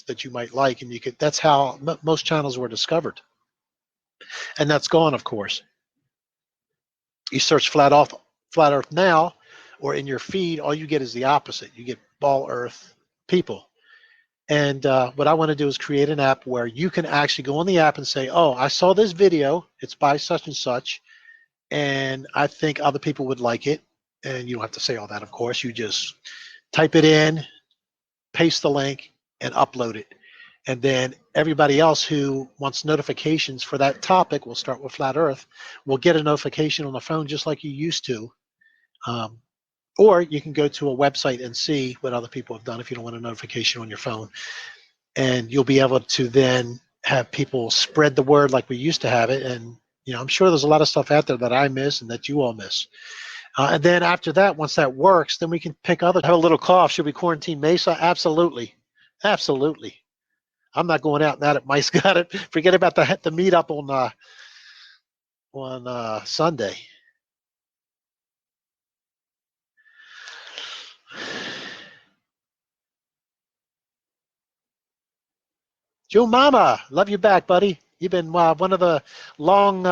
that you might like, and you could. That's how most channels were discovered, and that's gone, of course. You search flat Earth now, or in your feed, all you get is the opposite. You get ball Earth people. And what I want to do is create an app where you can actually go on the app and say, oh, I saw this video, it's by such and such, and I think other people would like it. And you don't have to say all that, of course. You just type it in, paste the link, and upload it. And then everybody else who wants notifications for that topic, we'll start with Flat Earth, will get a notification on the phone just like you used to. Or you can go to a website and see what other people have done if you don't want a notification on your phone. And you'll be able to then have people spread the word like we used to have it. And I'm sure there's a lot of stuff out there that I miss and that you all miss. And then after that, once that works, then we can pick other. Have a little cough. Should we quarantine Mesa? Absolutely. Absolutely. I'm not going out now that Mike's got it. Forget about the meetup on Sunday. Joe Mama, love you back, buddy. You've been one of the long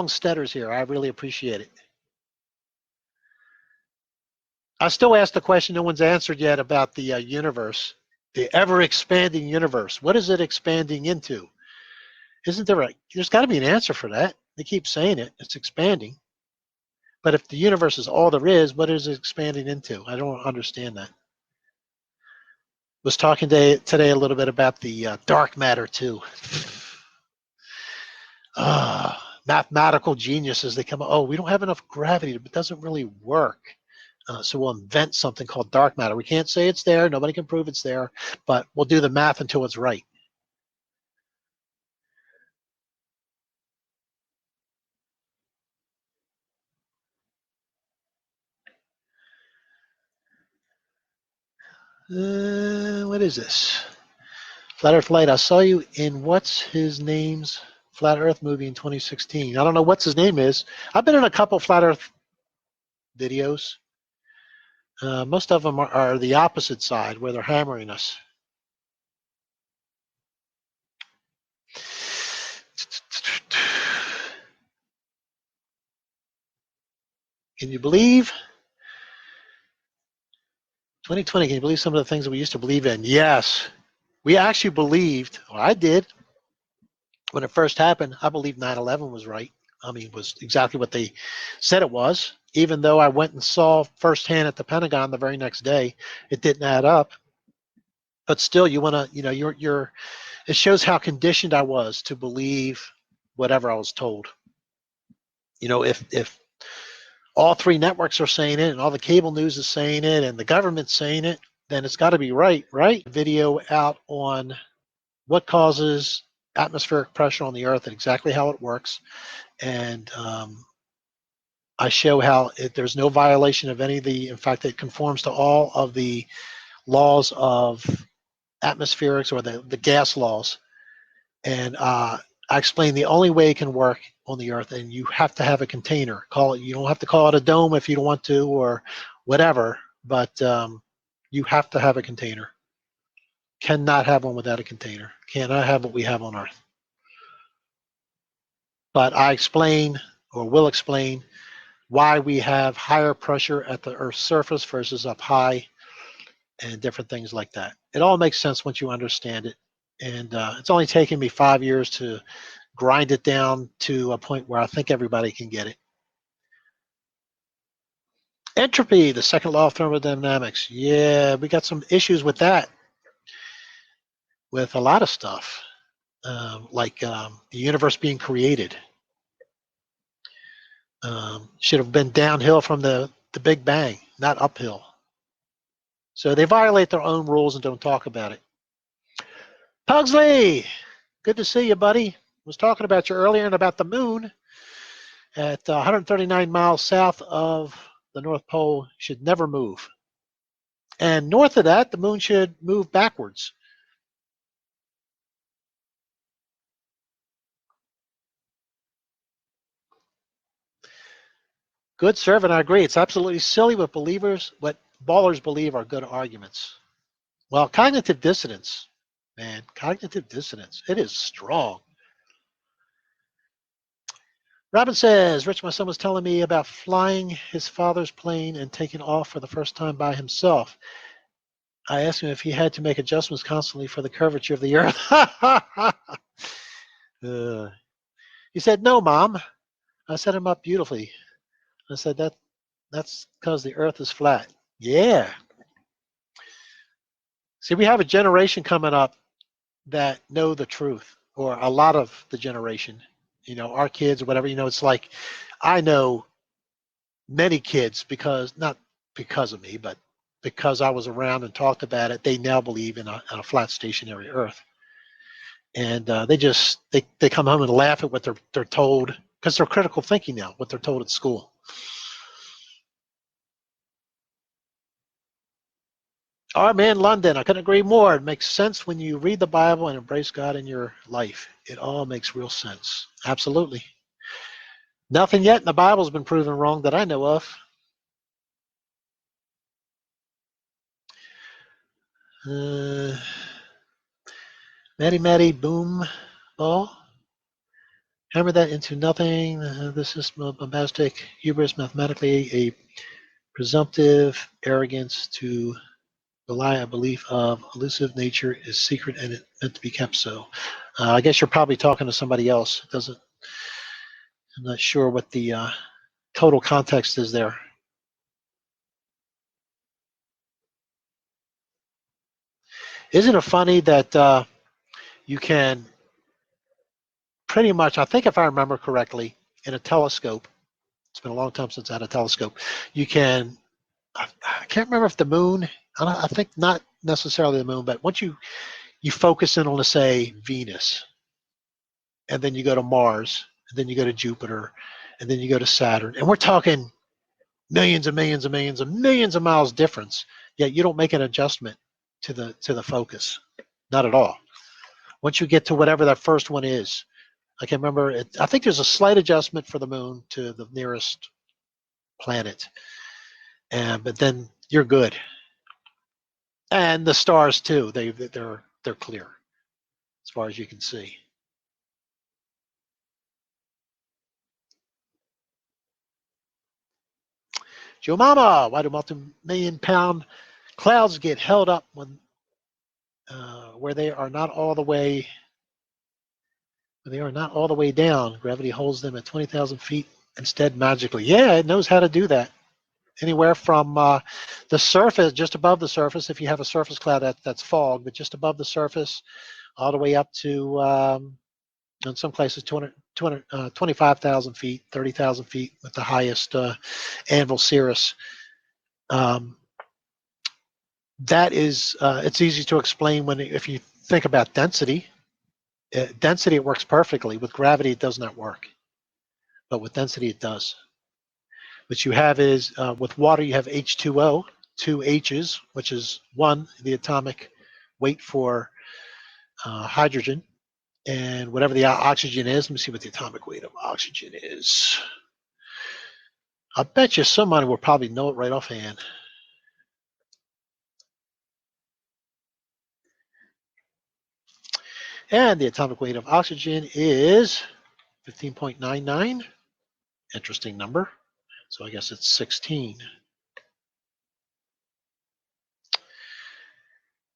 steaders here. I really appreciate it. I still ask the question no one's answered yet about the universe, the ever-expanding universe. What is it expanding into? Isn't there there's got to be an answer for that. They keep saying it. It's expanding. But if the universe is all there is, what is it expanding into? I don't understand that. Was talking today a little bit about the dark matter too. Mathematical geniuses, they come, oh, we don't have enough gravity, it doesn't really work. So we'll invent something called dark matter. We can't say it's there, nobody can prove it's there, but we'll do the math until it's right. What is this? Flat Earth Light, I saw you in what's his name's Flat Earth movie in 2016. I don't know what's his name is. I've been in a couple Flat Earth videos. Most of them are the opposite side, where they're hammering us. Can you believe 2020? Can you believe some of the things that we used to believe in? Yes, we actually believed, or I did, when it first happened. I believed 9/11 was right. I mean, it was exactly what they said it was. Even though I went and saw firsthand at the Pentagon the very next day, it didn't add up. But still, you want to, it shows how conditioned I was to believe whatever I was told. If all three networks are saying it and all the cable news is saying it and the government's saying it, then it's got to be right? Video out on what causes atmospheric pressure on the Earth and exactly how it works. And I show how there's no violation of any of in fact, it conforms to all of the laws of atmospherics or the gas laws. And I explain the only way it can work on the Earth, and you have to have a container. You don't have to call it a dome if you don't want to or whatever, but you have to have a container. Cannot have one without a container. Cannot have what we have on Earth. But I explain, or will explain, why we have higher pressure at the Earth's surface versus up high, and different things like that. It all makes sense once you understand it. And it's only taken me 5 years to grind it down to a point where I think everybody can get it. Entropy, the second law of thermodynamics. Yeah, we got some issues with that, with a lot of stuff, like the universe being created. Should have been downhill from the Big Bang, not uphill. So they violate their own rules and don't talk about it. Pugsley, good to see you, buddy. Was talking about you earlier and about the moon at 139 miles south of the North Pole should never move. And north of that, the moon should move backwards. Good servant, I agree. It's absolutely silly what ballers believe are good arguments. Well, cognitive dissonance man. Cognitive dissonance. It is strong. Robin says, Rich, my son was telling me about flying his father's plane and taking off for the first time by himself. I asked him if he had to make adjustments constantly for the curvature of the earth. He said, no, Mom. I set him up beautifully. I said, that's because the earth is flat. Yeah. See, we have a generation coming up that know the truth, or a lot of the generation, our kids or whatever, it's like, I know many kids not because of me, but because I was around and talked about it, they now believe in a flat stationary earth. And they come home and laugh at what they're told, because they're critical thinking now, what they're told at school. Our man London, I couldn't agree more. It makes sense when you read the Bible and embrace God in your life. It all makes real sense. Absolutely. Nothing yet in the Bible has been proven wrong that I know of. Matty, boom, ball. Hammer that into nothing. This is bombastic hubris, mathematically a presumptive arrogance to belie a belief of elusive nature is secret and it meant to be kept so. I guess you're probably talking to somebody else. I'm not sure what the total context is there. Isn't it funny that you can pretty much, I think if I remember correctly, in a telescope, it's been a long time since I had a telescope, you can, I can't remember if the moon, I think not necessarily the moon, but once you focus in on, let's say, Venus, and then you go to Mars, and then you go to Jupiter, and then you go to Saturn, and we're talking millions and millions and millions and millions of miles difference, yet you don't make an adjustment to the focus. Not at all. Once you get to whatever that first one is, I can't remember it. I think there's a slight adjustment for the moon to the nearest planet, but then you're good. And the stars too. They're clear as far as you can see. Joe Mama, why do multi-million-pound clouds get held up when where they are not all the way down? Gravity holds them at 20,000 feet instead magically. Yeah, it knows how to do that. Anywhere from the surface, just above the surface, if you have a surface cloud that's fog, but just above the surface, all the way up to, in some places, 25,000 feet, 30,000 feet with the highest anvil cirrus. That is, it's easy to explain if you think about density. Density, it works perfectly. With gravity, it does not work. But with density, it does. What you have is, with water, you have H2O, two H's, which is one, the atomic weight for hydrogen, and whatever the oxygen is. Let me see what the atomic weight of oxygen is. I bet you somebody will probably know it right offhand. And the atomic weight of oxygen is 15.99. Interesting number. So I guess it's 16.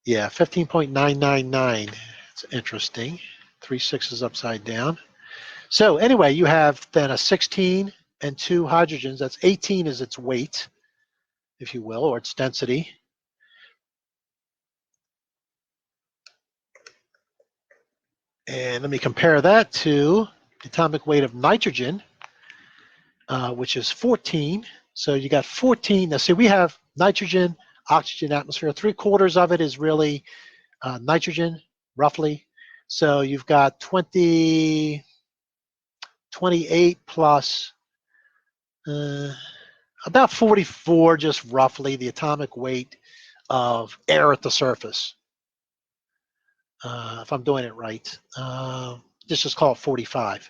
Yeah, 15.999. It's interesting. 3 6s upside down. So anyway, you have then a 16 and 2 hydrogens. That's 18 is its weight, if you will, or its density. And let me compare that to the atomic weight of nitrogen, which is 14. So you got 14. Now see, we have nitrogen, oxygen, atmosphere. 3/4 of it is really nitrogen, roughly. So you've got 28 plus about 44, just roughly, the atomic weight of air at the surface. If I'm doing it right, let's just call it 45.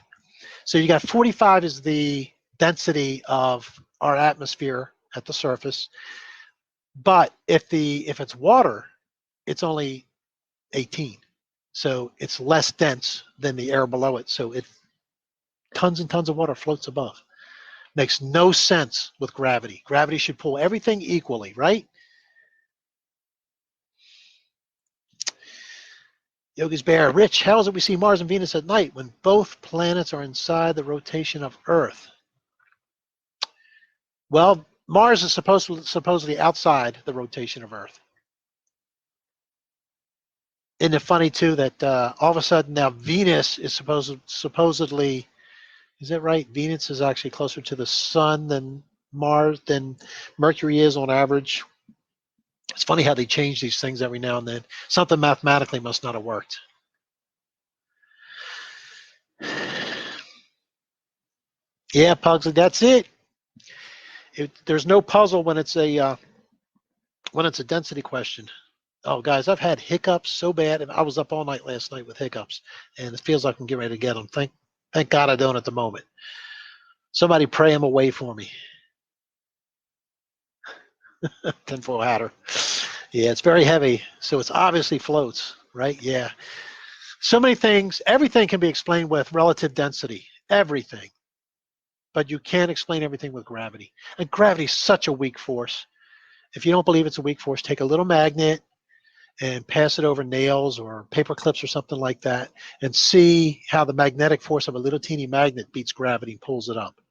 So you got 45 is the density of our atmosphere at the surface. But if it's water, it's only 18. So it's less dense than the air below it. So tons and tons of water floats above. Makes no sense with gravity. Gravity should pull everything equally, right? Yogi's Bear, Rich, how is it we see Mars and Venus at night when both planets are inside the rotation of Earth? Well, Mars is supposedly outside the rotation of Earth. Isn't it funny too that all of a sudden now Venus is supposedly, is that right? Venus is actually closer to the sun than Mercury is on average. It's funny how they change these things every now and then. Something mathematically must not have worked. Yeah, Pugsley, that's it. There's no puzzle when it's a density question. Oh, guys, I've had hiccups so bad, and I was up all night last night with hiccups, and it feels like I'm getting ready to get them. Thank God I don't at the moment. Somebody pray them away for me. Tinfoil hatter. Yeah, it's very heavy, so it's obviously floats, right? Yeah. So many things. Everything can be explained with relative density. Everything. But you can't explain everything with gravity. And gravity is such a weak force. If you don't believe it's a weak force, take a little magnet and pass it over nails or paper clips or something like that and see how the magnetic force of a little teeny magnet beats gravity and pulls it up.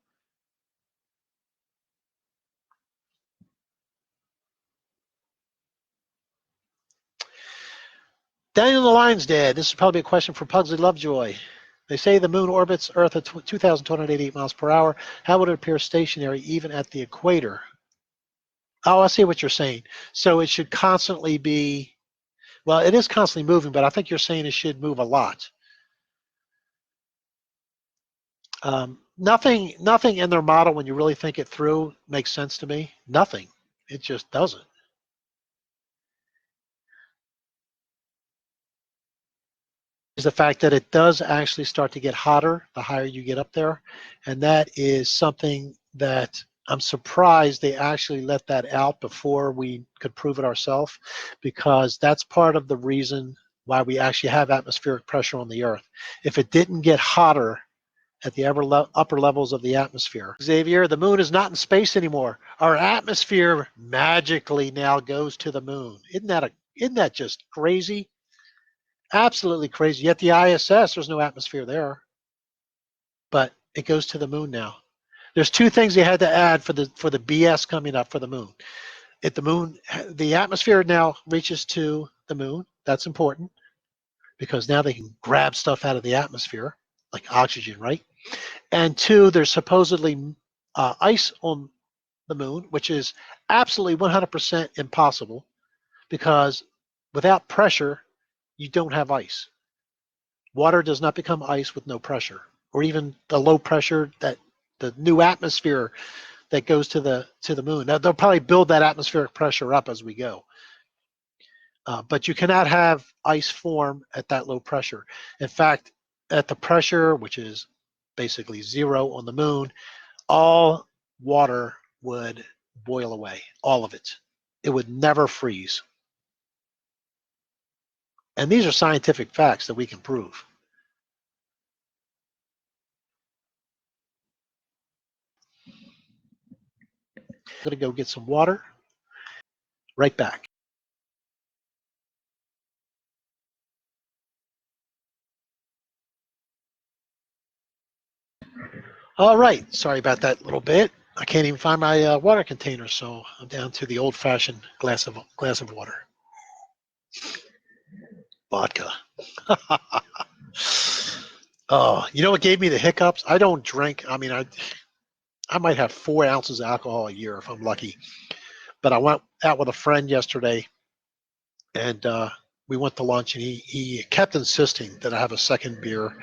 Daniel the Lion's Dead. This is probably a question for Pugsley Lovejoy. They say the moon orbits Earth at 2,288 miles per hour. How would it appear stationary even at the equator? Oh, I see what you're saying. So it should constantly be, well, it is constantly moving, but I think you're saying it should move a lot. Nothing in their model, when you really think it through, makes sense to me. Nothing. It just doesn't. Is the fact that it does actually start to get hotter the higher you get up there, and that is something that I'm surprised they actually let that out before we could prove it ourselves, because that's part of the reason why we actually have atmospheric pressure on the Earth. If it didn't get hotter at the upper levels of the atmosphere. Xavier, the moon is not in space anymore. Our atmosphere magically now goes to the moon. Isn't that just crazy? Absolutely crazy. Yet the ISS, there's no atmosphere there, but it goes to the moon now. There's two things they had to add for the BS coming up for the moon. If the moon, the atmosphere now reaches to the moon, that's important because now they can grab stuff out of the atmosphere, like oxygen, right? And two, there's supposedly ice on the moon, which is absolutely 100% impossible because without pressure, you don't have ice. Water does not become ice with no pressure, or even the low pressure that the new atmosphere that goes to the moon. Now, they'll probably build that atmospheric pressure up as we go. But you cannot have ice form at that low pressure. In fact, at the pressure, which is basically zero on the moon, all water would boil away, all of it. It would never freeze. And these are scientific facts that we can prove. I'm going to go get some water. Right back. All right. Sorry about that little bit. I can't even find my water container, so I'm down to the old-fashioned glass of water. Vodka. Oh, you know what gave me the hiccups? I don't drink. I mean, I might have 4 ounces of alcohol a year if I'm lucky. But I went out with a friend yesterday, and we went to lunch, and he kept insisting that I have a second beer,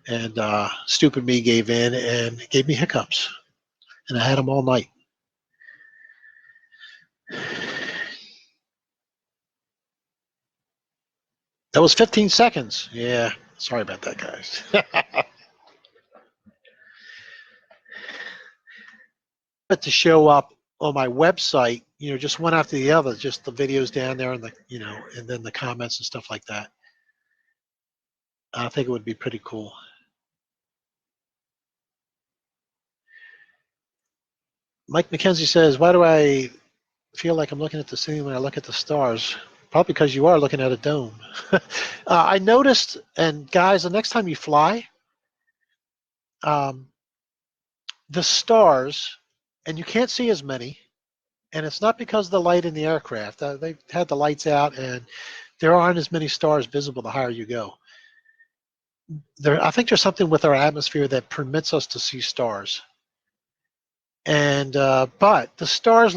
and stupid me gave in and gave me hiccups, and I had them all night. That was 15 seconds. Yeah, sorry about that, guys. But to show up on my website, just one after the other, just the videos down there and and then the comments and stuff like that. I think it would be pretty cool. Mike McKenzie says, why do I feel like I'm looking at the ceiling when I look at the stars? Probably because you are looking at a dome. I noticed, and guys, the next time you fly, the stars, and you can't see as many, and it's not because of the light in the aircraft. They've had the lights out, and there aren't as many stars visible the higher you go. I think there's something with our atmosphere that permits us to see stars. And but the stars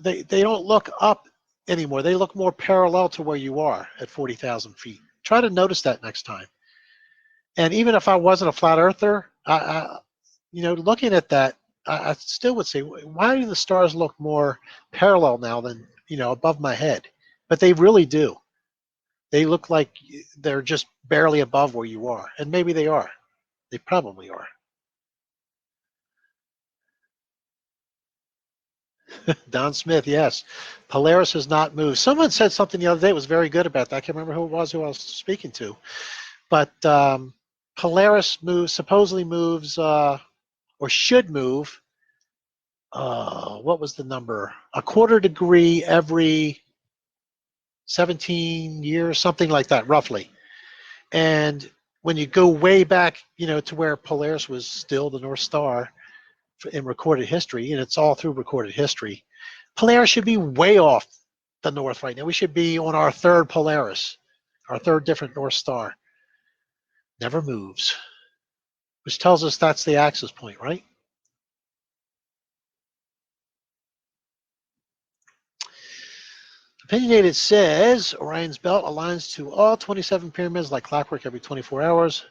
they don't look up anymore. They look more parallel to where you are at 40,000 feet. Try to notice that next time. And even if I wasn't a flat earther, looking at that, I still would say, why do the stars look more parallel now than, above my head? But they really do. They look like they're just barely above where you are. And maybe they are. They probably are. Don Smith, yes. Polaris has not moved. Someone said something the other day that was very good about that. I can't remember who it was who I was speaking to. But Polaris supposedly moves, or should move, what was the number? A quarter degree every 17 years, something like that, roughly. And when you go way back, to where Polaris was still the North Star in recorded history, and it's all through recorded history, Polaris should be way off the north right now. We should be on our third Polaris, our third different North Star. Never moves, which tells us that's the axis point, right? Opinionated says Orion's belt aligns to all 27 pyramids like clockwork every 24 hours.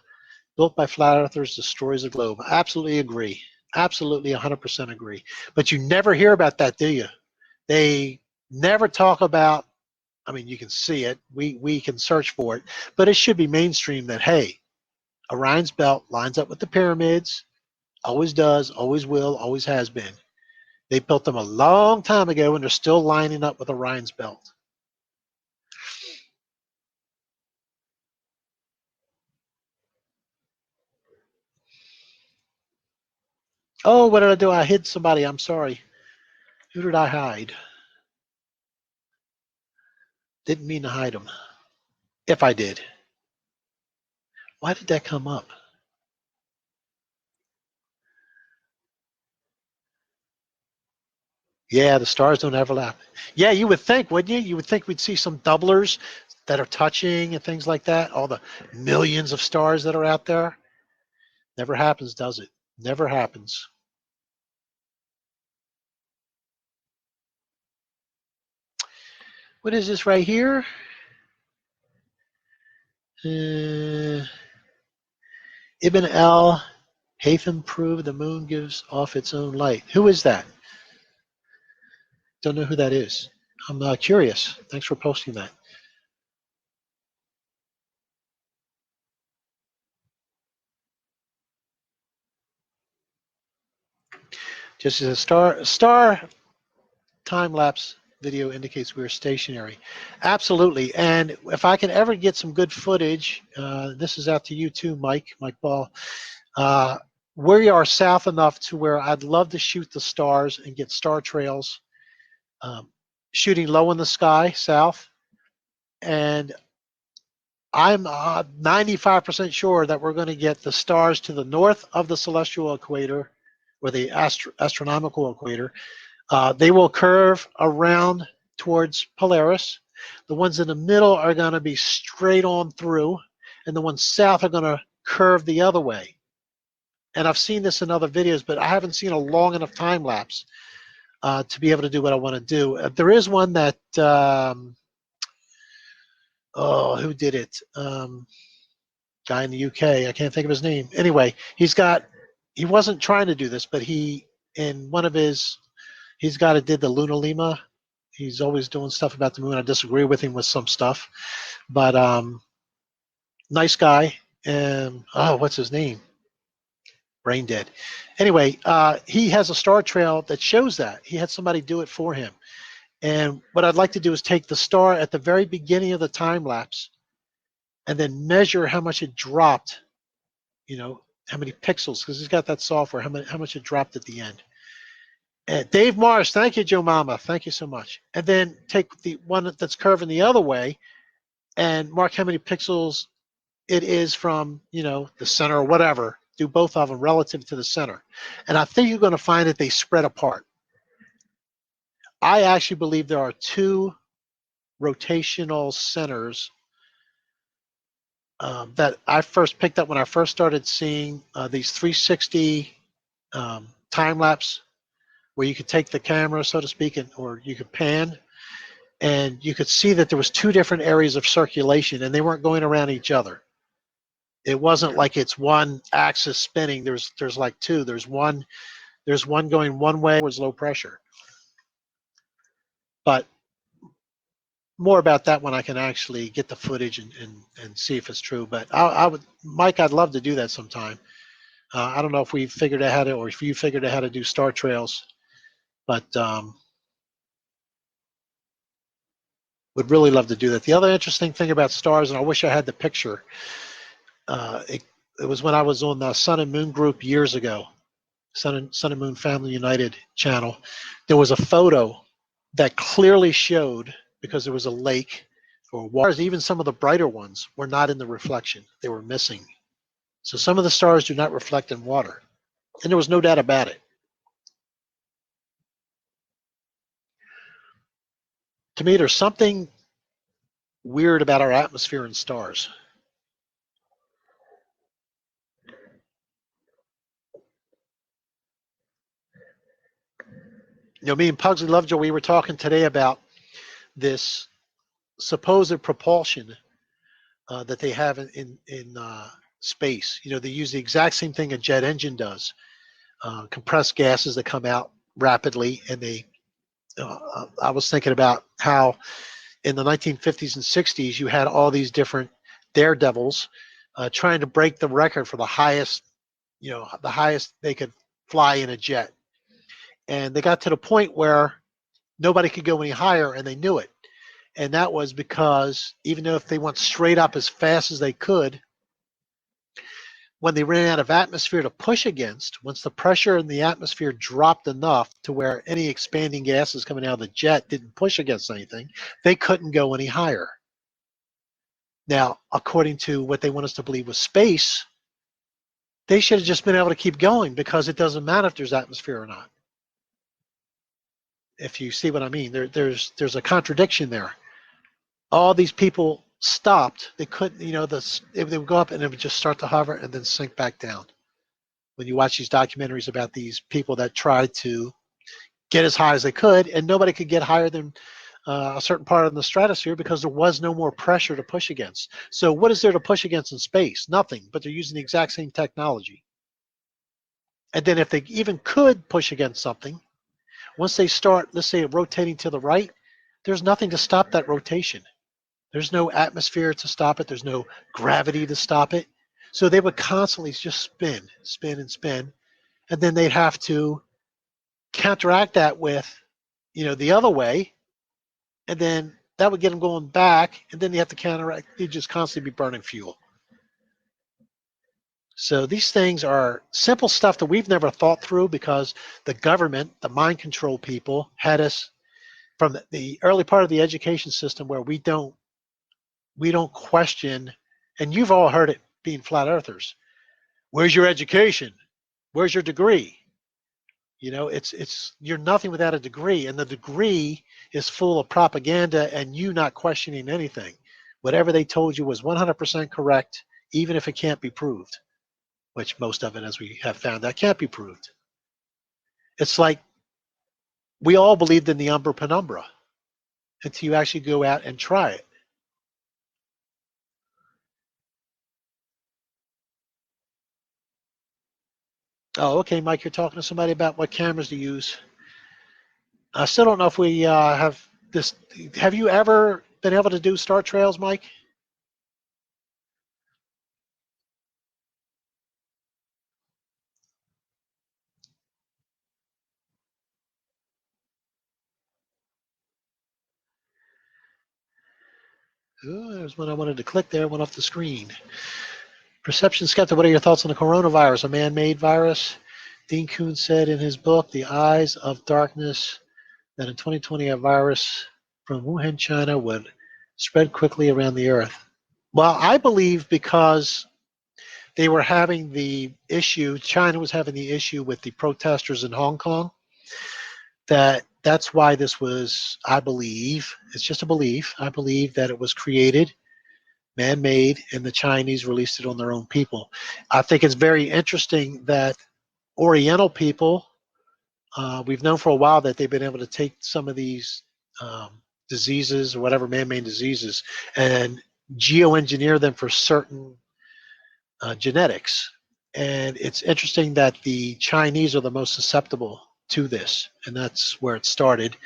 Built by flat earthers, destroys the globe. Absolutely agree. Absolutely 100% agree. But you never hear about that, do you? They never talk about, I mean, you can see it. We can search for it. But it should be mainstream that, hey, Orion's belt lines up with the pyramids. Always does, always will, always has been. They built them a long time ago, and they're still lining up with Orion's belt. Oh, what did I do? I hid somebody. I'm sorry. Who did I hide? Didn't mean to hide them. If I did. Why did that come up? Yeah, the stars don't overlap. Yeah, you would think, wouldn't you? You would think we'd see some doublers that are touching and things like that. All the millions of stars that are out there. Never happens, does it? Never happens. What is this right here? Ibn al-Haytham proved the moon gives off its own light. Who is that? Don't know who that is. I'm curious. Thanks for posting that. Just as a star time-lapse video indicates we're stationary. Absolutely. And if I can ever get some good footage, this is out to you too, Mike Ball. We are south enough to where I'd love to shoot the stars and get star trails, shooting low in the sky, south. And I'm 95% sure that we're going to get the stars to the north of the celestial equator, or the astronomical equator. They will curve around towards Polaris. The ones in the middle are going to be straight on through, and the ones south are going to curve the other way. And I've seen this in other videos, but I haven't seen a long enough time lapse to be able to do what I want to do. There is one that, who did it? Guy in the UK. I can't think of his name. Anyway, he wasn't trying to do this, but in one of his, he's got it did the Luna Lima. He's always doing stuff about the moon. I disagree with him with some stuff, but nice guy. And what's his name? Brain dead. Anyway, he has a star trail that shows that. He had somebody do it for him. And what I'd like to do is take the star at the very beginning of the time lapse and then measure how much it dropped, you know, how many pixels, because he's got that software, how much it dropped at the end. And Dave Morris, thank you, Joe Mama. Thank you so much. And then take the one that's curving the other way and mark how many pixels it is from, you know, the center or whatever. Do both of them relative to the center. And I think you're going to find that they spread apart. I actually believe there are two rotational centers that I first picked up when I first started seeing these 360 time lapse, where you could take the camera, so to speak, or you could pan, and you could see that there was two different areas of circulation, and they weren't going around each other. It wasn't like it's one axis spinning. There's like two. There's one going one way towards low pressure. But more about that when I can actually get the footage and see if it's true. But I would, Mike, I'd love to do that sometime. I don't know if we figured out how to, or if you figured out how to do star trails, but would really love to do that. The other interesting thing about stars, and I wish I had the picture, it was when I was on the Sun and Moon group years ago, Sun and Moon Family United channel. There was a photo that clearly showed, because there was a lake or water, even some of the brighter ones were not in the reflection. They were missing. So some of the stars do not reflect in water. And there was no doubt about it. To me, there's something weird about our atmosphere and stars. You know, me and Pugsley Lovejoy, we were talking today about this supposed propulsion that they have in space. You know, they use the exact same thing a jet engine does. Compressed gases that come out rapidly, and they. I was thinking about how in the 1950s and 60s you had all these different daredevils trying to break the record for the highest, you know, the highest they could fly in a jet, and they got to the point where nobody could go any higher, and they knew it. And that was because even though if they went straight up as fast as they could, when they ran out of atmosphere to push against, once the pressure in the atmosphere dropped enough to where any expanding gases coming out of the jet didn't push against anything, they couldn't go any higher. Now, according to what they want us to believe was space, they should have just been able to keep going, because it doesn't matter if there's atmosphere or not. If you see what I mean, there's a contradiction there. All these people stopped. They couldn't, you know, they would go up and it would just start to hover and then sink back down. When you watch these documentaries about these people that tried to get as high as they could, and nobody could get higher than a certain part of the stratosphere, because there was no more pressure to push against. So what is there to push against in space? Nothing, but they're using the exact same technology. And then if they even could push against something, once they start, let's say, rotating to the right, there's nothing to stop that rotation. There's no atmosphere to stop it. There's no gravity to stop it. So they would constantly just spin, spin, and spin. And then they'd have to counteract that with, you know, the other way. And then that would get them going back. And then you have to counteract. You'd just constantly be burning fuel. So these things are simple stuff that we've never thought through, because the government, the mind control people, had us from the early part of the education system where we don't question, and you've all heard it being flat earthers. Where's your education? Where's your degree? You know, it's you're nothing without a degree, and the degree is full of propaganda and you not questioning anything. Whatever they told you was 100% correct, even if it can't be proved, which most of it, as we have found out, can't be proved. It's like we all believed in the umbra penumbra until you actually go out and try it. Oh, okay, Mike, you're talking to somebody about what cameras to use. I still don't know if we have this. Have you ever been able to do star trails, Mike? Ooh, there's one I wanted to click there, went off the screen. Perception Skeptic, what are your thoughts on the coronavirus, a man-made virus? Dean Kuhn said in his book, The Eyes of Darkness, that in 2020 a virus from Wuhan, China would spread quickly around the earth. Well, I believe because they were having the issue, China was having the issue with the protesters in Hong Kong, that's why this was, I believe, it's just a belief, I believe that it was created, man-made, and the Chinese released it on their own people. I think it's very interesting that Oriental people, we've known for a while that they've been able to take some of these diseases or whatever man-made diseases and geoengineer them for certain genetics. And it's interesting that the Chinese are the most susceptible to this, and that's where it started.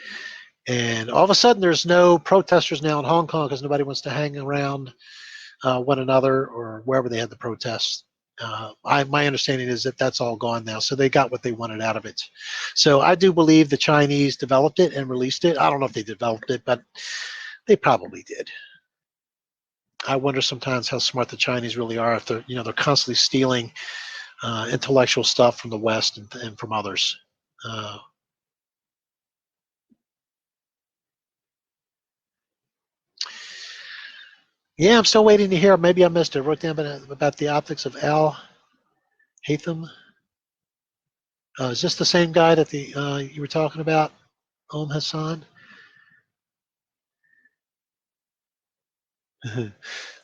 And all of a sudden, there's no protesters now in Hong Kong because nobody wants to hang around one another or wherever they had the protests. My understanding is that that's all gone now, so they got what they wanted out of it. So I do believe the Chinese developed it and released it. I don't know if they developed it, but they probably did. I wonder sometimes how smart the Chinese really are if they're constantly stealing intellectual stuff from the West and from others. Yeah, I'm still waiting to hear. Maybe I missed it. I wrote down about the optics of Al Haytham. Is this the same guy that you were talking about, Hassan?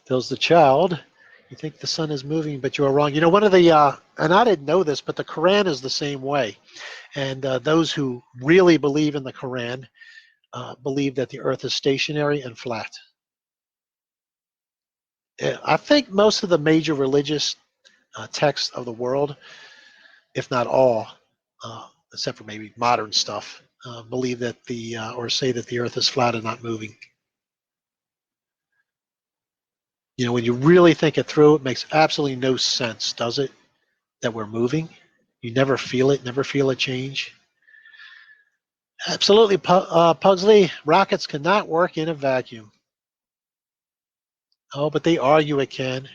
Tells the child, you think the sun is moving, but you are wrong. One of the, and I didn't know this, but the Quran is the same way. And those who really believe in the Quran believe that the earth is stationary and flat. I think most of the major religious texts of the world, if not all, except for maybe modern stuff, believe that or say that the earth is flat and not moving. When you really think it through, it makes absolutely no sense, does it? That we're moving. You never feel it, never feel a change. Absolutely, Pugsley. Rockets cannot work in a vacuum. Oh, but they argue it can.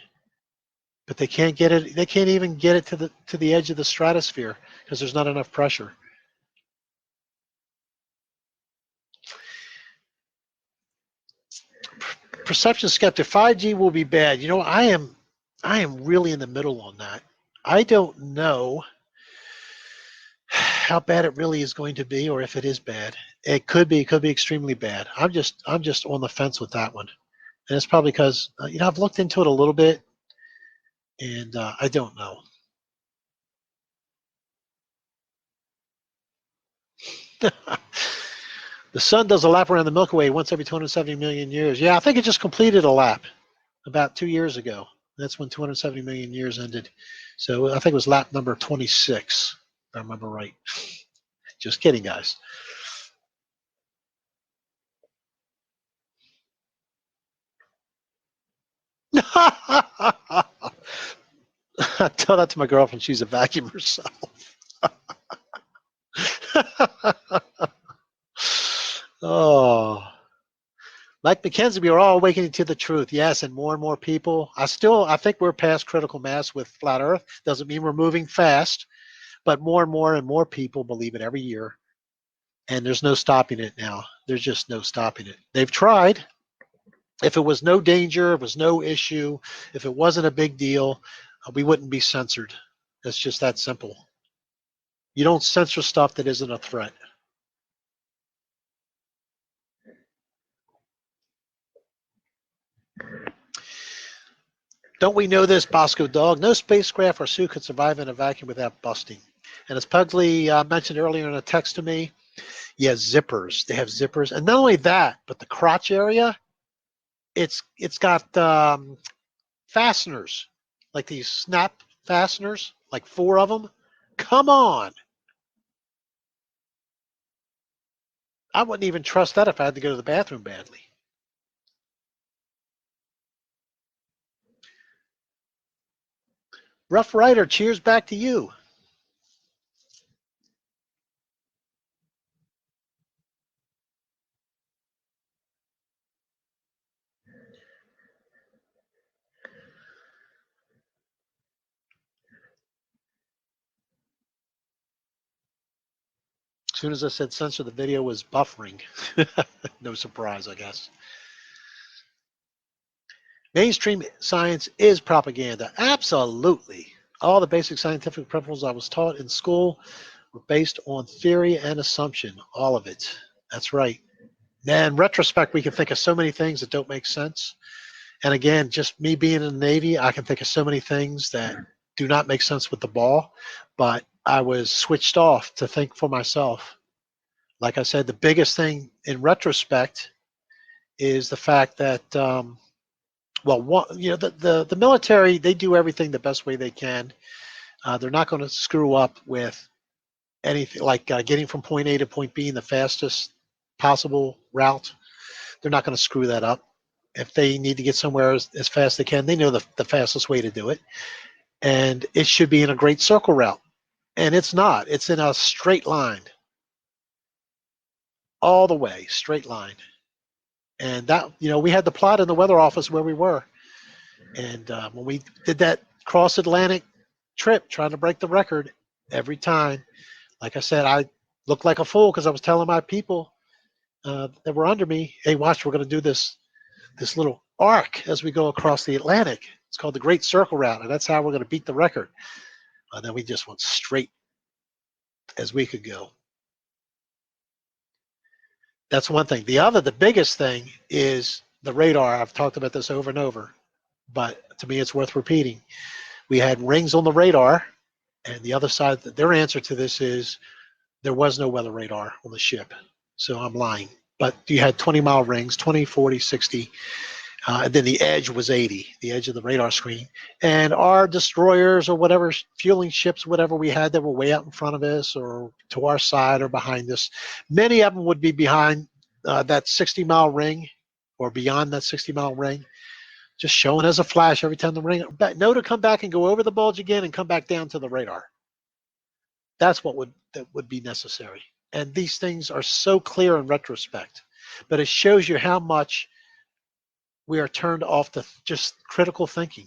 But they can't get it. They can't even get it to the edge of the stratosphere because there's not enough pressure. Perception skeptic. 5G will be bad. I am really in the middle on that. I don't know how bad it really is going to be, or if it is bad. It could be extremely bad. I'm just on the fence with that one, and it's probably because I've looked into it a little bit, and I don't know. The sun does a lap around the Milky Way once every 270 million years. Yeah, I think it just completed a lap about 2 years ago. That's when 270 million years ended. So I think it was lap number 26, if I remember right. Just kidding, guys. I tell that to my girlfriend. She's a vacuum herself. Oh. Like McKenzie, we are all awakening to the truth. Yes, and more people. I think we're past critical mass with flat Earth. Doesn't mean we're moving fast, but more and more people believe it every year. And there's no stopping it now. There's just no stopping it. They've tried. If it was no danger, if it was no issue, if it wasn't a big deal, we wouldn't be censored. It's just that simple. You don't censor stuff that isn't a threat. Don't we know this, Bosco Dog? No spacecraft or suit could survive in a vacuum without busting. And as Pugsley mentioned earlier in a text to me, yeah, zippers. They have zippers. And not only that, but the crotch area, it's got fasteners, like these snap fasteners, like 4 of them. Come on. I wouldn't even trust that if I had to go to the bathroom badly. Rough Rider, cheers back to you. soon as I said censor, the video was buffering. No surprise, I guess. Mainstream science is propaganda. Absolutely. All the basic scientific principles I was taught in school were based on theory and assumption. All of it. That's right. Now, in retrospect, we can think of so many things that don't make sense. And again, just me being in the Navy, I can think of so many things that do not make sense with the ball, but I was switched off to think for myself. Like I said, the biggest thing in retrospect is the fact that, the military, they do everything the best way they can. They're not going to screw up with anything like getting from point A to point B in the fastest possible route. They're not going to screw that up. If they need to get somewhere as fast as they can, they know the fastest way to do it. And it should be in a great circle route. And it's not. It's in a straight line. All the way, straight line. And that, we had the plot in the weather office where we were. And when we did that cross-Atlantic trip, trying to break the record every time, like I said, I looked like a fool because I was telling my people that were under me, hey, watch, we're going to do this little arc as we go across the Atlantic. It's called the Great Circle Route, and that's how we're going to beat the record. And then we just went straight as we could go. That's one thing. The biggest thing is the radar. I've talked about this over and over, but to me it's worth repeating. We had rings on the radar, and the other side, their answer to this is there was no weather radar on the ship. So I'm lying. But you had 20-mile rings, 20, 40, 60, and then the edge was 80, the edge of the radar screen. And our destroyers or whatever, fueling ships, whatever we had that were way out in front of us or to our side or behind us, many of them would be behind that 60-mile ring or beyond that 60-mile ring, just showing as a flash every time the ring, know to come back and go over the bulge again and come back down to the radar. That's what would be necessary. And these things are so clear in retrospect, but it shows you how much we are turned off to just critical thinking.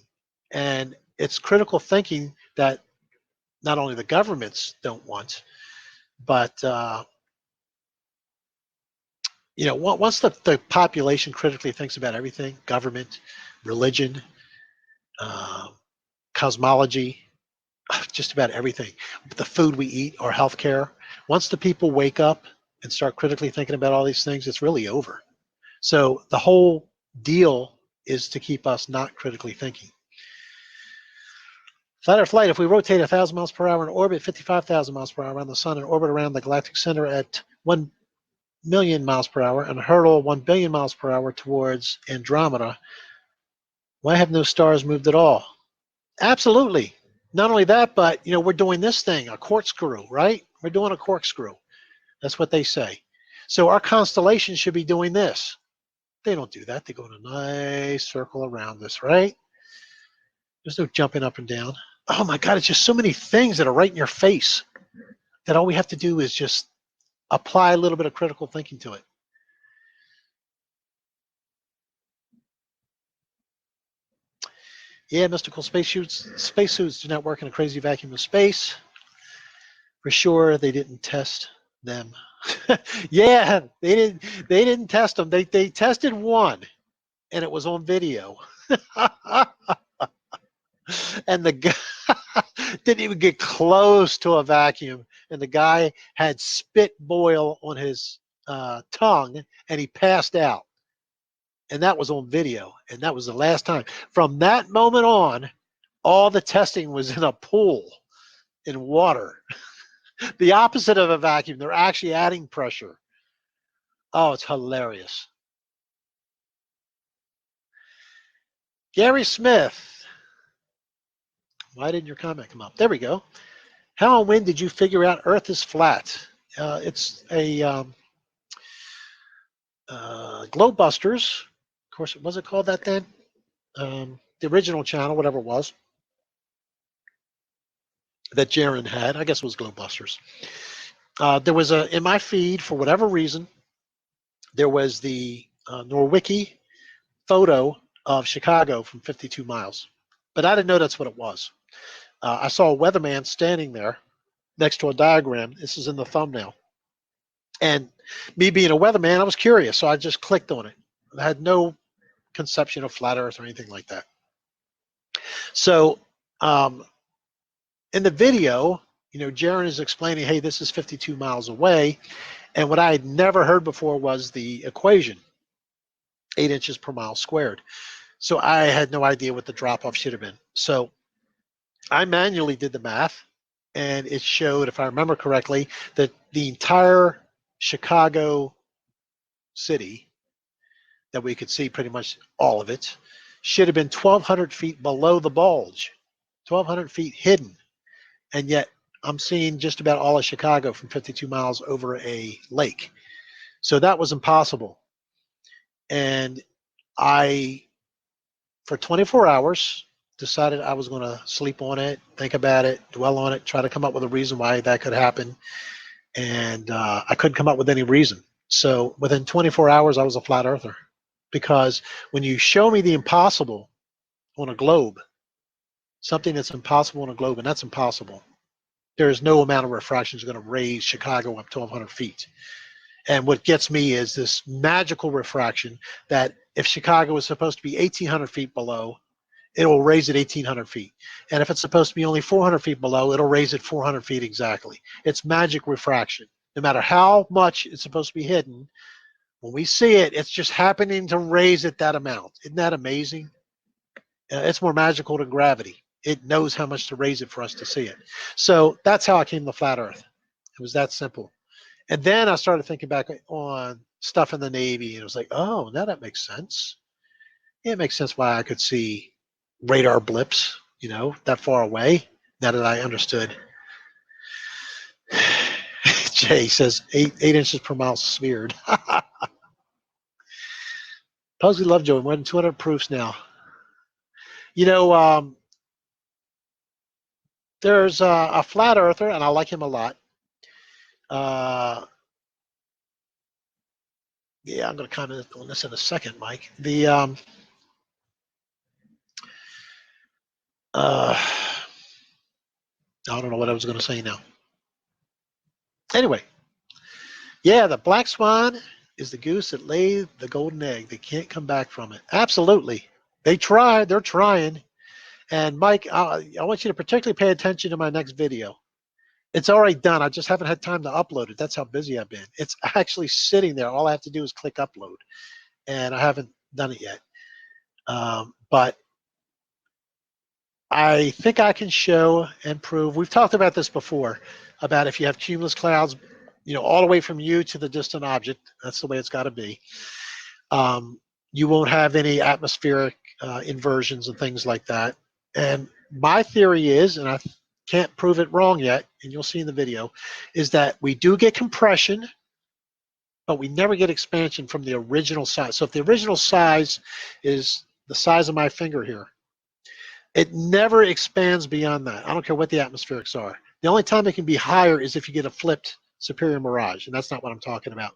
And it's critical thinking that not only the governments don't want, but once the population critically thinks about everything, government, religion, cosmology, just about everything, the food we eat, our healthcare, once the people wake up and start critically thinking about all these things, it's really over. So the whole deal is to keep us not critically thinking. Flat Earth flight, if we rotate 1,000 miles per hour in orbit, 55,000 miles per hour around the sun and orbit around the galactic center at 1 million miles per hour and hurtle 1 billion miles per hour towards Andromeda, why have no stars moved at all? Absolutely. Not only that, but we're doing this thing, a corkscrew, right? We're doing a corkscrew. That's what they say. So our constellation should be doing this. They don't do that. They go in a nice circle around us, right? There's no jumping up and down. Oh my God, it's just so many things that are right in your face that all we have to do is just apply a little bit of critical thinking to it. Yeah, mystical spacesuits do not work in a crazy vacuum of space. For sure, they didn't test them. Yeah, they didn't test them. They tested one, and it was on video. And the guy didn't even get close to a vacuum, and the guy had spit boil on his tongue, and he passed out. And that was on video, and that was the last time. From that moment on, all the testing was in a pool in water. The opposite of a vacuum. They're actually adding pressure. Oh, it's hilarious. Gary Smith. Why didn't your comment come up? There we go. How and when did you figure out Earth is flat? It's a Globebusters. Of course, was it called that then? The original channel, whatever it was, that Jaron had. I guess it was Globebusters. There was in my feed, for whatever reason, there was the Norwicki photo of Chicago from 52 miles. But I didn't know that's what it was. I saw a weatherman standing there next to a diagram. This is in the thumbnail. And me being a weatherman, I was curious, so I just clicked on it. I had no conception of flat Earth or anything like that. So in the video, Jaron is explaining, hey, this is 52 miles away. And what I had never heard before was the equation, 8 inches per mile squared. So I had no idea what the drop-off should have been. So I manually did the math, and it showed, if I remember correctly, that the entire Chicago city, that we could see pretty much all of it, should have been 1,200 feet below the bulge, 1,200 feet hidden. And yet I'm seeing just about all of Chicago from 52 miles over a lake. So that was impossible. And I, for 24 hours, decided I was going to sleep on it, think about it, dwell on it, try to come up with a reason why that could happen. And I couldn't come up with any reason. So within 24 hours, I was a flat earther. Because when you show me the impossible on a globe, something that's impossible on a globe, and that's impossible, there is no amount of refraction is going to raise Chicago up 1,200 feet. And what gets me is this magical refraction that if Chicago is supposed to be 1,800 feet below, it will raise it 1,800 feet. And if it's supposed to be only 400 feet below, it'll raise it 400 feet exactly. It's magic refraction. No matter how much it's supposed to be hidden, when we see it, it's just happening to raise it that amount. Isn't that amazing? It's more magical than gravity. It knows how much to raise it for us to see it. So that's how I came to flat Earth. It was that simple. And then I started thinking back on stuff in the Navy, and it was like, oh, now that makes sense. Yeah, it makes sense why I could see radar blips, that far away, now that I understood. Jay says 8 inches per mile sphered. Pugsley Lovejoy, more than 200 proofs now. There's a flat earther, and I like him a lot. Yeah, I'm going to comment on this in a second, Mike. I don't know what I was going to say now. Anyway, yeah, the black swan is the goose that laid the golden egg. They can't come back from it. Absolutely. They tried. They're trying. And Mike, I want you to particularly pay attention to my next video. It's already done. I just haven't had time to upload it. That's how busy I've been. It's actually sitting there. All I have to do is click upload. And I haven't done it yet. But I think I can show and prove. We've talked about this before, about if you have cumulus clouds, all the way from you to the distant object. That's the way it's got to be. You won't have any atmospheric inversions and things like that. And my theory is, and I can't prove it wrong yet, and you'll see in the video, is that we do get compression, but we never get expansion from the original size. So if the original size is the size of my finger here, it never expands beyond that. I don't care what the atmospherics are. The only time it can be higher is if you get a flipped superior mirage, and that's not what I'm talking about.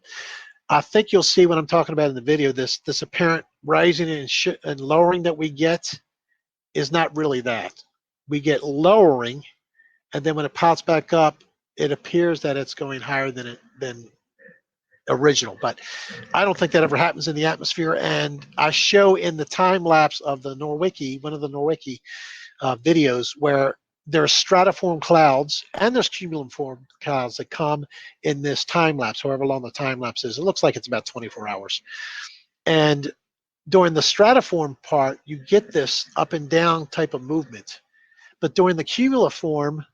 I think you'll see what I'm talking about in the video. This apparent rising and lowering that we get is not really that. We get lowering, and then when it pops back up, it appears that it's going higher than original. But I don't think that ever happens in the atmosphere. And I show in the time lapse of the Norwicki, one of the Norwicki videos, where there's stratiform clouds and there's cumuliform clouds that come in this time lapse, however long the time lapse is. It looks like it's about 24 hours. And during the stratiform part, you get this up and down type of movement. But during the cumuliform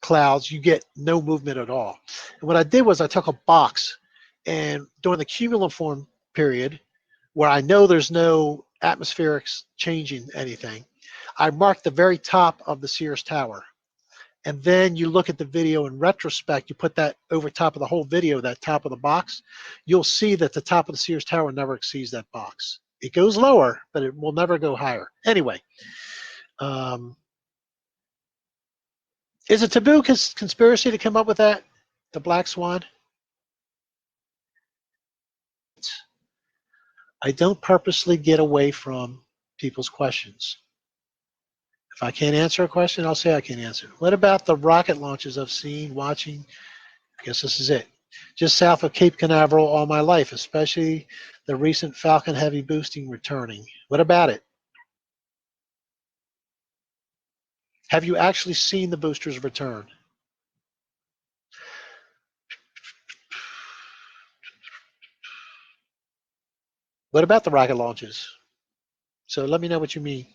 clouds, you get no movement at all. And what I did was I took a box, and during the cumuliform period, where I know there's no atmospherics changing anything, I marked the very top of the Sears Tower. And then you look at the video in retrospect, you put that over top of the whole video, that top of the box, you'll see that the top of the Sears Tower never exceeds that box. It goes lower, but it will never go higher. Anyway, is it taboo conspiracy to come up with that, the black swan? I don't purposely get away from people's questions. If I can't answer a question, I'll say I can't answer. What about the rocket launches I've seen, watching? I guess this is it. Just south of Cape Canaveral all my life, especially the recent Falcon Heavy boosting returning. What about it? Have you actually seen the boosters return? What about the rocket launches? So let me know what you mean.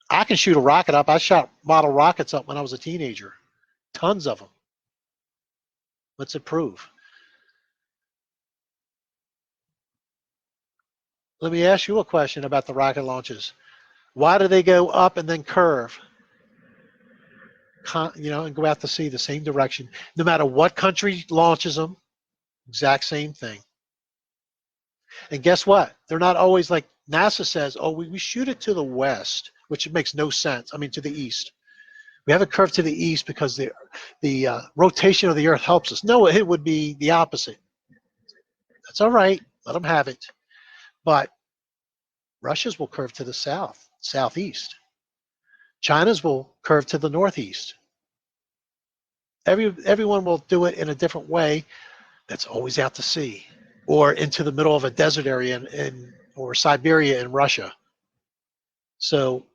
I can shoot a rocket up. I shot model rockets up when I was a teenager. Tons of them. What's it prove? Let me ask you a question about the rocket launches. Why do they go up and then curve? And go out to sea the same direction. No matter what country launches them, exact same thing. And guess what? They're not always like NASA says, oh, we shoot it to the west, which makes no sense. I mean, to the east. We have a curve to the east because the rotation of the Earth helps us. No, it would be the opposite. That's all right. Let them have it. But Russia's will curve to the south, southeast. China's will curve to the northeast. Everyone will do it in a different way. That's always out to sea or into the middle of a desert area or Siberia in Russia. So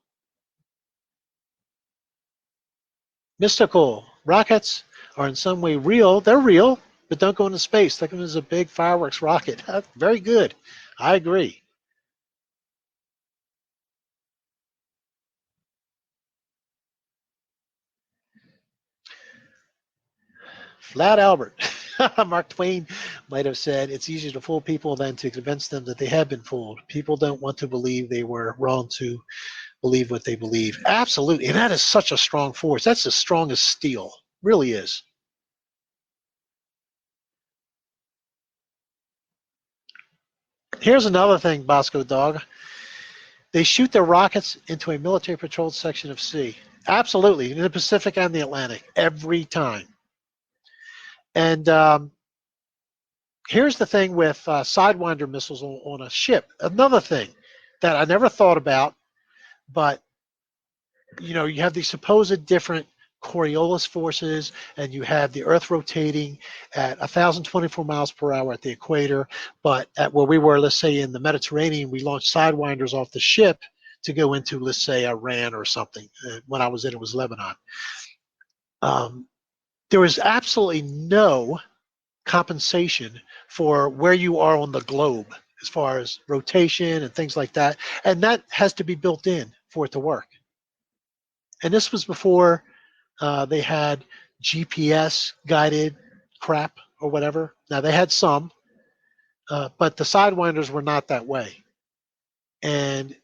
mystical rockets are in some way real. They're real, but don't go into space. Think of them as a big fireworks rocket. Very good. I agree. Flat Albert. Mark Twain might have said, it's easier to fool people than to convince them that they have been fooled. People don't want to believe they were wrong to believe what they believe. Absolutely. And that is such a strong force. That's as strong as steel. Really is. Here's another thing, Bosco Dog. They shoot their rockets into a military patrolled section of sea. Absolutely. In the Pacific and the Atlantic. Every time. And here's the thing with Sidewinder missiles on a ship. Another thing that I never thought about, but you have these supposed different Coriolis forces, and you have the Earth rotating at 1,024 miles per hour at the equator. But at where we were, let's say in the Mediterranean, we launched Sidewinders off the ship to go into, let's say, Iran or something. When I was in, it was Lebanon. There was absolutely no compensation for where you are on the globe as far as rotation and things like that. And that has to be built in for it to work. And this was before they had GPS guided crap or whatever. Now they had some, but the Sidewinders were not that way. And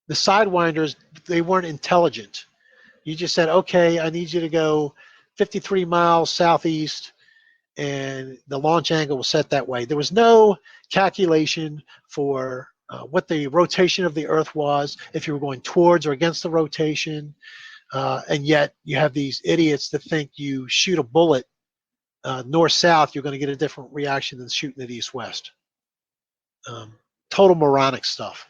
the Sidewinders, they weren't intelligent. You just said, okay, I need you to go 53 miles southeast, and the launch angle was set that way. There was no calculation for what the rotation of the Earth was, if you were going towards or against the rotation. And yet you have these idiots that think you shoot a bullet north-south, you're going to get a different reaction than shooting it east-west. Total moronic stuff.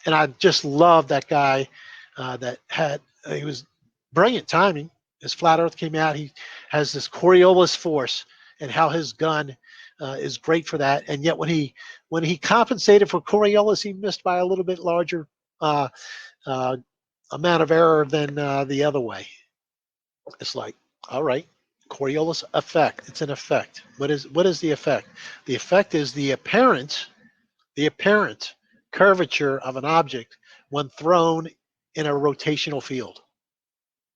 And I just love that guy he was brilliant timing. As Flat Earth came out, he has this Coriolis force, and how his gun is great for that. And yet when he compensated for Coriolis, he missed by a little bit larger amount of error than the other way. It's like, all right, Coriolis effect. It's an effect. What is the effect? The effect is the apparent curvature of an object when thrown in a rotational field.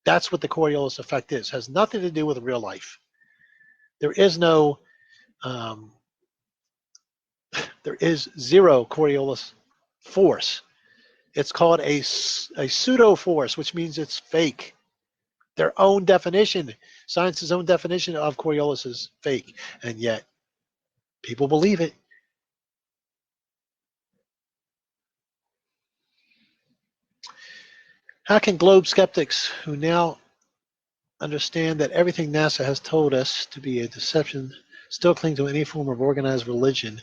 That's what the Coriolis effect is. It has nothing to do with real life. There is no, there is zero Coriolis force. It's called a pseudo force, which means it's fake. Their own definition, science's own definition of Coriolis is fake, and yet people believe it. How can globe skeptics who now understand that everything NASA has told us to be a deception still cling to any form of organized religion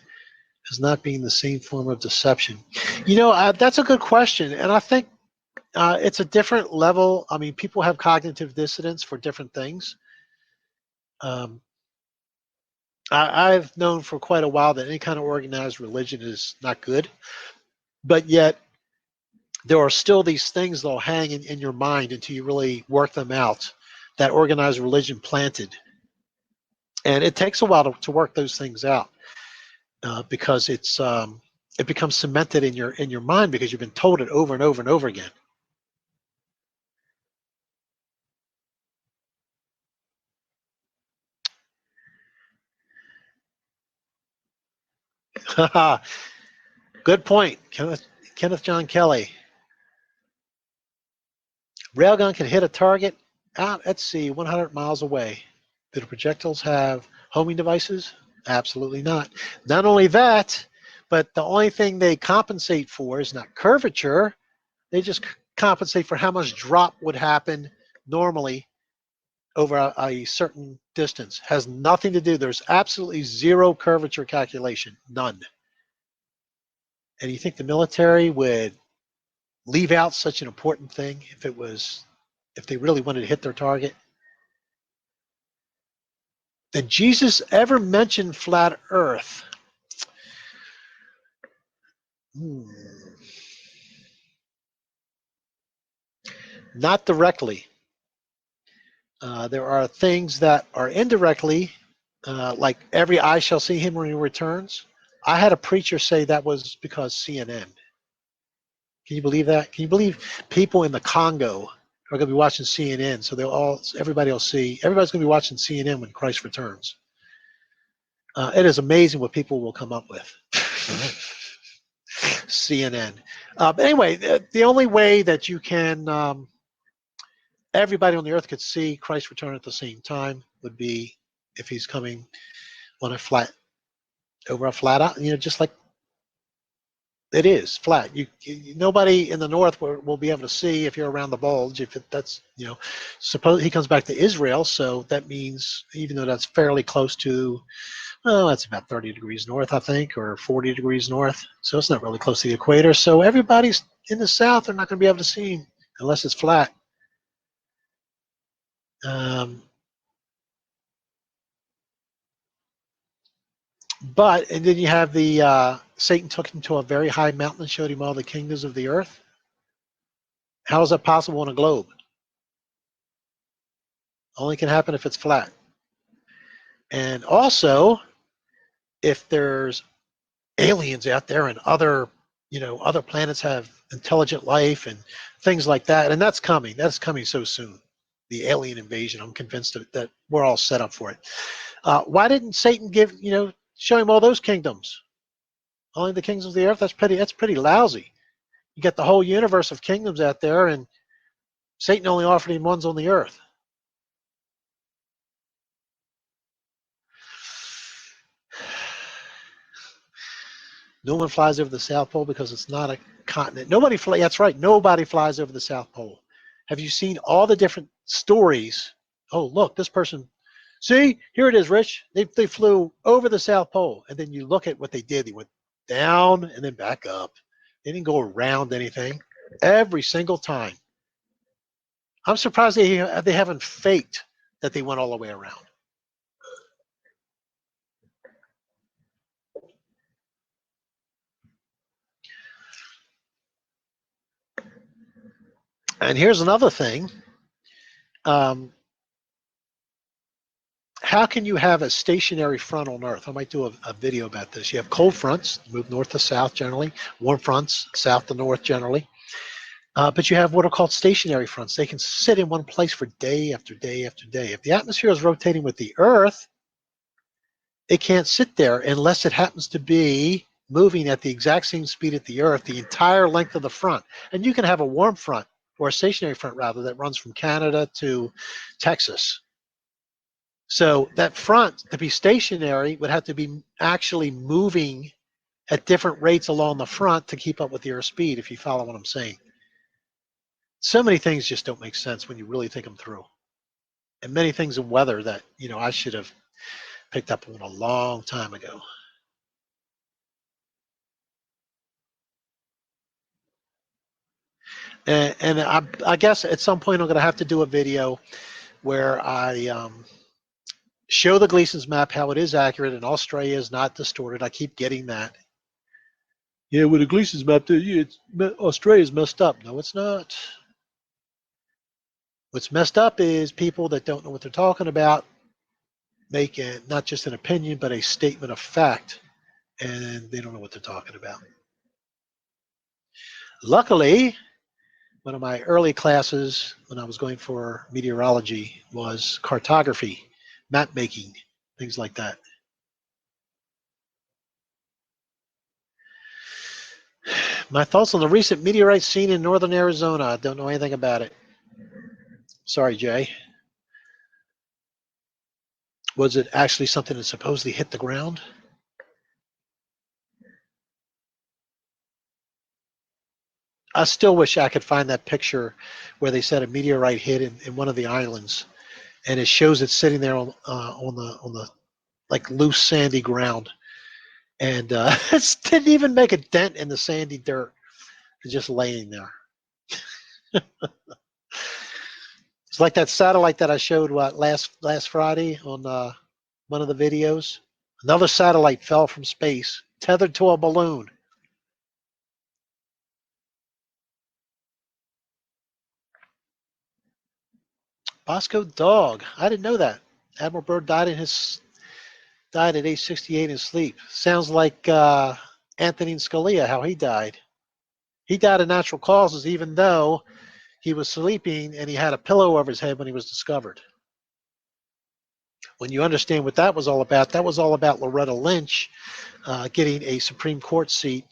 as not being the same form of deception? That's a good question, and I think it's a different level. I mean, people have cognitive dissonance for different things. I've known for quite a while that any kind of organized religion is not good, but yet there are still these things that'll hang in your mind until you really work them out that organized religion planted. And it takes a while to work those things out because it becomes cemented in your mind because you've been told it over and over and over again. Good point, Kenneth John Kelly. Railgun can hit a target out at sea 100 miles away. Do the projectiles have homing devices? Absolutely not. Not only that, but the only thing they compensate for is not curvature. They just compensate for how much drop would happen normally over a certain distance. Has nothing to do. There's absolutely zero curvature calculation. None. And you think the military would leave out such an important thing if they really wanted to hit their target? Did Jesus ever mention flat Earth? Not directly. There are things that are indirectly, like every eye shall see him when he returns. I had a preacher say that was because CNN. Can you believe that? Can you believe people in the Congo are going to be watching CNN? So everybody's going to be watching CNN when Christ returns. It is amazing what people will come up with. CNN. But anyway, the only way that you can, everybody on the earth could see Christ return at the same time would be if he's coming on over a flat, just like it is flat. Nobody in the north will be able to see if you're around the bulge. Suppose he comes back to Israel, so that means even though that's fairly close to, well, that's about 30 degrees north, I think, or 40 degrees north. So it's not really close to the equator. So everybody's in the south, they're not going to be able to see him unless it's flat. And then you have the Satan took him to a very high mountain and showed him all the kingdoms of the earth. How is that possible on a globe? Only can happen if it's flat. And also, if there's aliens out there and other planets have intelligent life and things like that, and that's coming. That's coming so soon. The alien invasion. I'm convinced that we're all set up for it. Why didn't Satan show him all those kingdoms? Only the kingdoms of the earth. That's pretty lousy. You got the whole universe of kingdoms out there, and Satan only offered him ones on the earth. No one flies over the South Pole because it's not a continent. That's right. Nobody flies over the South Pole. Have you seen all the different stories? Oh, look, this person. See, here it is, Rich. They flew over the South Pole, and then you look at what they did. They went down and then back up. They didn't go around anything. Every single time. I'm surprised they haven't faked that they went all the way around. And here's another thing. How can you have a stationary front on Earth? I might do a video about this. You have cold fronts, move north to south generally, warm fronts, south to north generally. But you have what are called stationary fronts. They can sit in one place for day after day after day. If the atmosphere is rotating with the Earth, it can't sit there unless it happens to be moving at the exact same speed at the Earth, the entire length of the front. And you can have a warm front, or a stationary front rather, that runs from Canada to Texas. So that front, to be stationary, would have to be actually moving at different rates along the front to keep up with the Earth's speed, if you follow what I'm saying. So many things just don't make sense when you really think them through. And many things in weather that, I should have picked up on a long time ago. And I guess at some point I'm going to have to do a video where I Show the Gleason's map how it is accurate and Australia is not distorted. I keep getting that. Yeah, with the Gleason's map, Australia's messed up. No, it's not. What's messed up is people that don't know what they're talking about make not just an opinion, but a statement of fact, and they don't know what they're talking about. Luckily, one of my early classes when I was going for meteorology was cartography, map making, things like that. My thoughts on the recent meteorite seen in northern Arizona. I don't know anything about it. Sorry, Jay. Was it actually something that supposedly hit the ground? I still wish I could find that picture where they said a meteorite hit in one of the islands, and it shows it sitting there on the like loose sandy ground, and it didn't even make a dent in the sandy dirt. It's just laying there. It's like that satellite that I showed last Friday on one of the videos. Another satellite fell from space, tethered to a balloon. Bosco Dog. I didn't know that. Admiral Byrd died at age 68 in his sleep. Sounds like Anthony Scalia, how he died. He died of natural causes, even though he was sleeping and he had a pillow over his head when he was discovered. When you understand what that was all about Loretta Lynch getting a Supreme Court seat.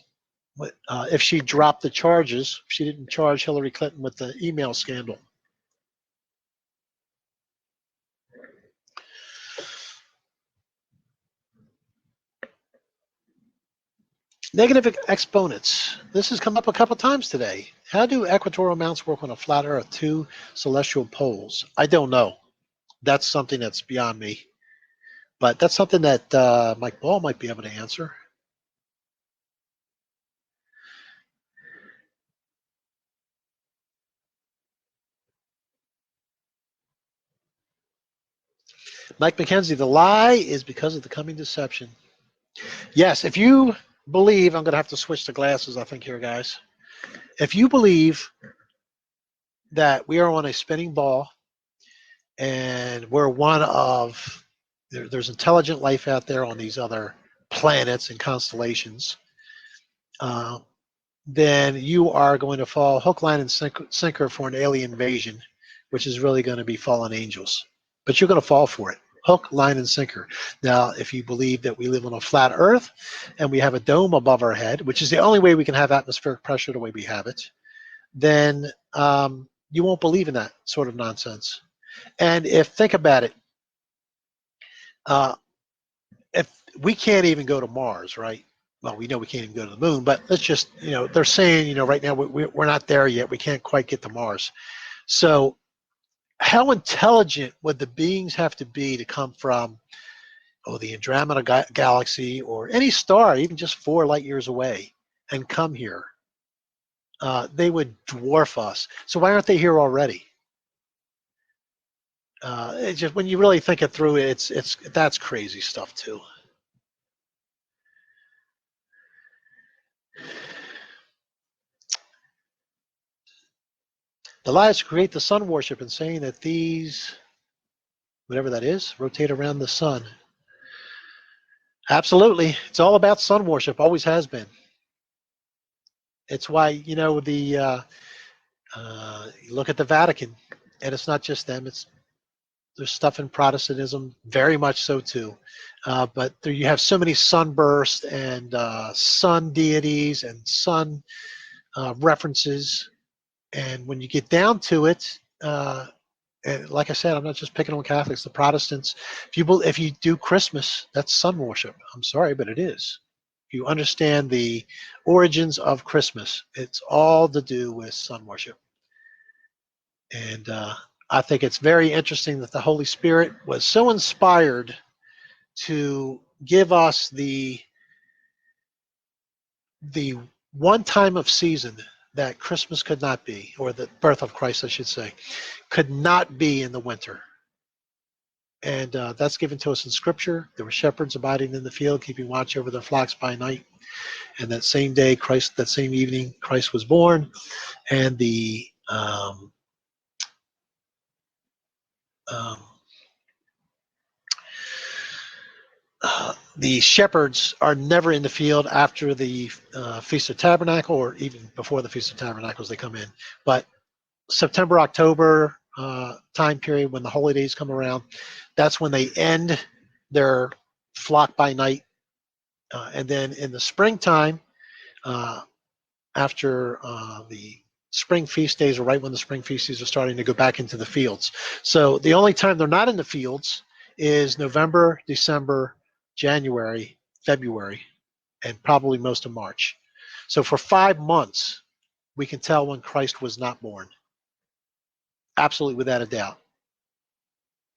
If she dropped the charges, she didn't charge Hillary Clinton with the email scandal. Negative exponents. This has come up a couple times today. How do equatorial mounts work on a flat Earth, two celestial poles? I don't know. That's something that's beyond me. But that's something that Mike Ball might be able to answer. Mike McKenzie, the lie is because of the coming deception. Yes, if you believe, I'm going to have to switch the glasses, I think, here, guys. If you believe that we are on a spinning ball and we're one of, there's intelligent life out there on these other planets and constellations, then you are going to fall hook, line, and sinker for an alien invasion, which is really going to be fallen angels. But you're going to fall for it. Hook, line, and sinker. Now, if you believe that we live on a flat Earth and we have a dome above our head, which is the only way we can have atmospheric pressure the way we have it, then you won't believe in that sort of nonsense. And think about it, if we can't even go to Mars, right? Well, we know we can't even go to the moon, but let's just, they're saying, right now we're not there yet. We can't quite get to Mars. So how intelligent would the beings have to be to come from, the Andromeda galaxy or any star, even just 4 light years away, and come here? They would dwarf us. So why aren't they here already? It's just, when you really think it through, that's crazy stuff too. The lies create the sun worship and saying that these, whatever that is, rotate around the sun. Absolutely. It's all about sun worship, always has been. It's why, you look at the Vatican, and it's not just them. There's stuff in Protestantism, very much so too. But there you have so many sunbursts and sun deities and sun references. And when you get down to it, and like I said, I'm not just picking on Catholics, the Protestants. If you do Christmas, that's sun worship. I'm sorry, but it is. If you understand the origins of Christmas, it's all to do with sun worship. And I think it's very interesting that the Holy Spirit was so inspired to give us the one time of season that Christmas could not be, or the birth of Christ, I should say, could not be in the winter. And that's given to us in Scripture. There were shepherds abiding in the field, keeping watch over their flocks by night. And that same day, that same evening, Christ was born. And the shepherds are never in the field after the Feast of Tabernacle, or even before the Feast of Tabernacles, they come in. But September, October time period, when the holy days come around, that's when they end their flock by night. And then in the springtime, after the spring feast days, or right when the spring feast days are starting to go back into the fields. So the only time they're not in the fields is November, December, January, February, and probably most of March. So for 5 months, we can tell when Christ was not born. Absolutely, without a doubt.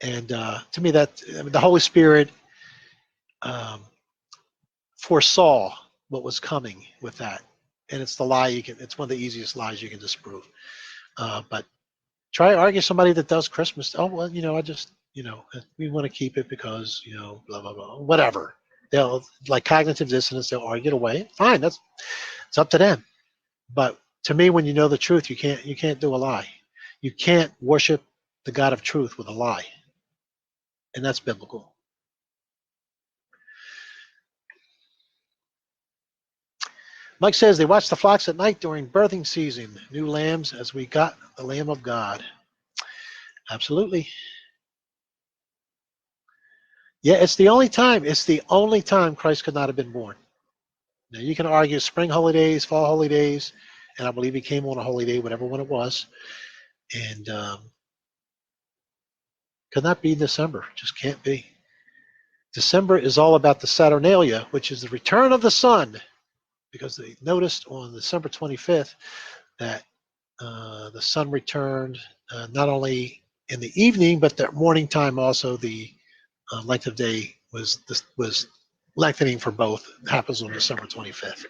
And to me, that the Holy Spirit foresaw what was coming with that. And it's the lie it's one of the easiest lies you can disprove. But try to argue somebody that does Christmas. Oh, well, we want to keep it because, blah, blah, blah, whatever. They'll, like cognitive dissonance, they'll argue it away. Fine, it's up to them. But to me, when you know the truth, you can't do a lie. You can't worship the God of truth with a lie. And that's biblical. Mike says they watch the flocks at night during birthing season. New lambs as we got the Lamb of God. Absolutely. Yeah, it's the only time. It's the only time Christ could not have been born. Now you can argue spring holidays, fall holidays, and I believe he came on a holy day, whatever one it was, and could not be December. Just can't be. December is all about the Saturnalia, which is the return of the sun, because they noticed on December 25th that the sun returned not only in the evening, but that morning time also. The length of day was lengthening for both. It happens on December 25th.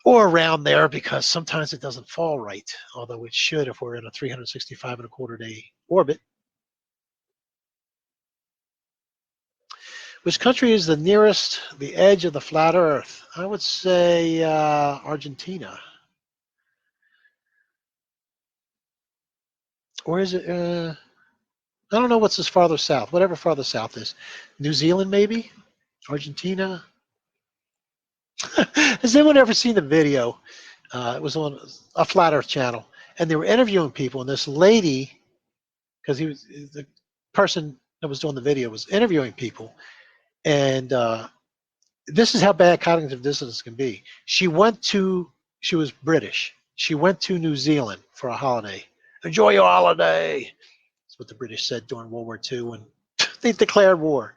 Or around there, because sometimes it doesn't fall right, although it should if we're in a 365.25 day orbit. Which country is the nearest the edge of the flat Earth? I would say Argentina. Or is it? I don't know what's as farther south. Whatever farther south is. New Zealand, maybe? Argentina? Has anyone ever seen the video? It was on a Flat Earth channel, and they were interviewing people, and this lady, because the person that was doing the video was interviewing people, and this is how bad cognitive dissonance can be. She was British. She went to New Zealand for a holiday. Enjoy your holiday. That's what the British said during World War II when they declared war.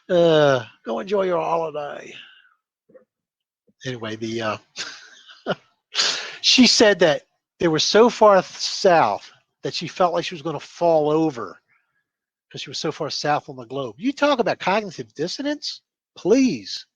Go enjoy your holiday. Anyway, she said that they were so far south that she felt like she was going to fall over because she was so far south on the globe. You talk about cognitive dissonance? Please.